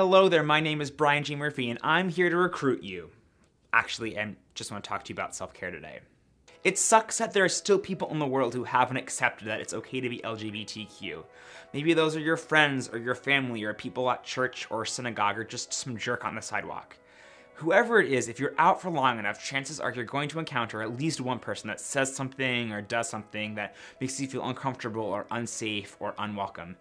Hello there, my name is Brian G. Murphy, and I'm here to recruit you. Actually, I just want to talk to you about self-care today. It sucks that there are still people in the world who haven't accepted that it's okay to be LGBTQ. Maybe those are your friends or your family or people at church or synagogue or just some jerk on the sidewalk. Whoever it is, if you're out for long enough, chances are you're going to encounter at least one person that says something or does something that makes you feel uncomfortable or unsafe or unwelcome.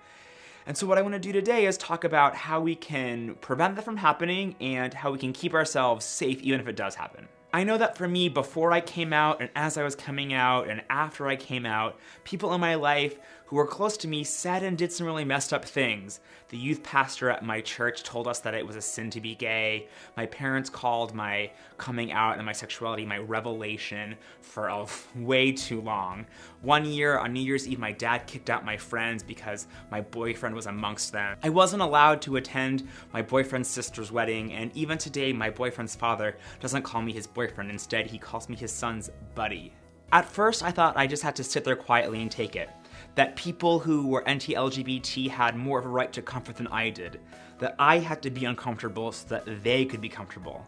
And so what I want to do today is talk about how we can prevent that from happening and how we can keep ourselves safe even if it does happen. I know that for me, before I came out and as I was coming out and after I came out, people in my life who were close to me said and did some really messed up things. The youth pastor at my church told us that it was a sin to be gay. My parents called my coming out and my sexuality my revelation for way too long. One year on New Year's Eve, my dad kicked out my friends because my boyfriend was amongst them. I wasn't allowed to attend my boyfriend's sister's wedding, and even today, my boyfriend's father doesn't call me his boyfriend. Instead, he calls me his son's buddy. At first, I thought I just had to sit there quietly and take it. That people who were anti-LGBT had more of a right to comfort than I did. That I had to be uncomfortable so that they could be comfortable.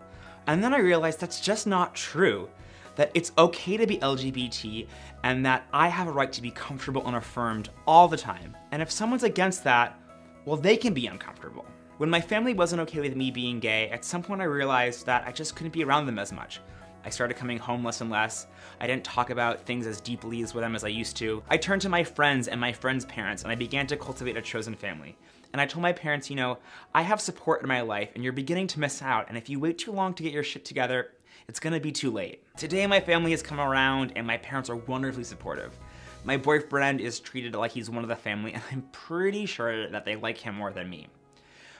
And then I realized that's just not true. That it's okay to be LGBT and that I have a right to be comfortable and affirmed all the time. And if someone's against that, well, they can be uncomfortable. When my family wasn't okay with me being gay, at some point I realized that I just couldn't be around them as much. I started coming home less and less. I didn't talk about things as deeply with them as I used to. I turned to my friends and my friends' parents, and I began to cultivate a chosen family. And I told my parents, you know, I have support in my life and you're beginning to miss out, and if you wait too long to get your shit together, it's gonna be too late. Today my family has come around and my parents are wonderfully supportive. My boyfriend is treated like he's one of the family, and I'm pretty sure that they like him more than me.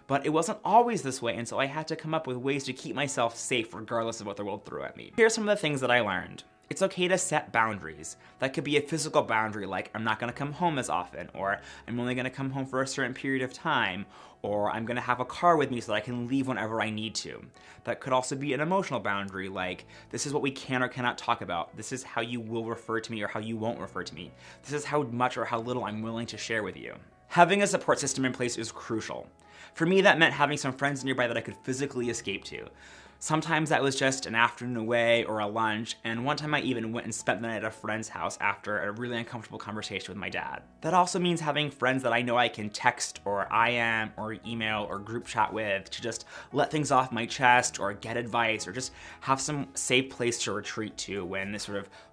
But it wasn't always this way, and so I had to come up with ways to keep myself safe regardless of what the world threw at me. Here's some of the things that I learned. It's okay to set boundaries. That could be a physical boundary like I'm not gonna come home as often, or I'm only gonna come home for a certain period of time, or I'm gonna have a car with me so that I can leave whenever I need to. That could also be an emotional boundary like, this is what we can or cannot talk about. This is how you will refer to me or how you won't refer to me. This is how much or how little I'm willing to share with you. Having a support system in place is crucial. For me, that meant having some friends nearby that I could physically escape to. Sometimes that was just an afternoon away or a lunch, and one time I even went and spent the night at a friend's house after a really uncomfortable conversation with my dad. That also means having friends that I know I can text or IM or email or group chat with to just let things off my chest or get advice or just have some safe place to retreat to when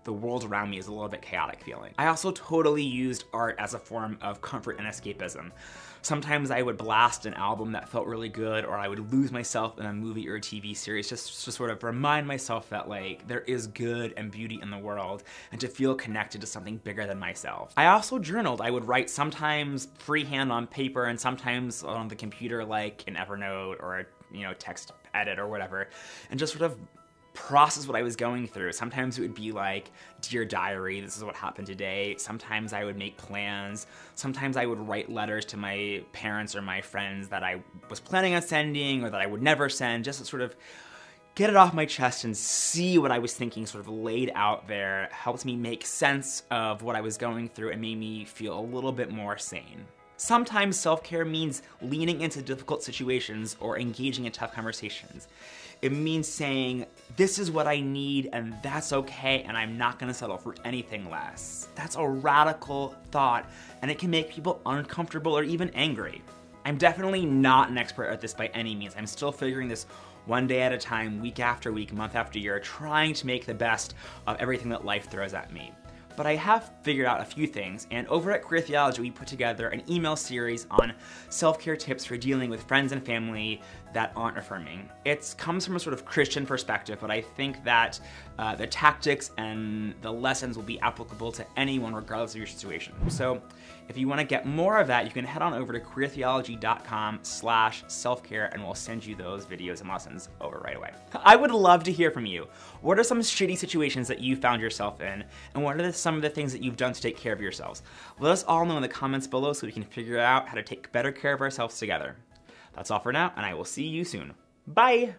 the world around me is a little bit chaotic feeling. I also totally used art as a form of comfort and escapism. Sometimes I would blast an album that felt really good, or I would lose myself in a movie or a TV series just to sort of remind myself that there is good and beauty in the world and to feel connected to something bigger than myself. I also journaled. I would write sometimes freehand on paper and sometimes on the computer like in Evernote or text edit or whatever, and just sort of process what I was going through. Sometimes it would be like, dear diary, this is what happened today. Sometimes I would make plans. Sometimes I would write letters to my parents or my friends that I was planning on sending or that I would never send, just to sort of get it off my chest and see what I was thinking sort of laid out there. It helped me make sense of what I was going through and made me feel a little bit more sane. Sometimes self-care means leaning into difficult situations or engaging in tough conversations. It means saying, this is what I need and that's okay and I'm not gonna settle for anything less. That's a radical thought and it can make people uncomfortable or even angry. I'm definitely not an expert at this by any means. I'm still figuring this one day at a time, week after week, month after year, trying to make the best of everything that life throws at me. But I have figured out a few things, and over at Queer Theology, we put together an email series on self-care tips for dealing with friends and family that aren't affirming. It comes from a sort of Christian perspective, but I think that the tactics and the lessons will be applicable to anyone regardless of your situation. So if you want to get more of that, you can head on over to queertheology.com/selfcare and we'll send you those videos and lessons over right away. I would love to hear from you. What are some shitty situations that you found yourself in? And what are some of the things that you've done to take care of yourselves? Let us all know in the comments below so we can figure out how to take better care of ourselves together. That's all for now, and I will see you soon. Bye!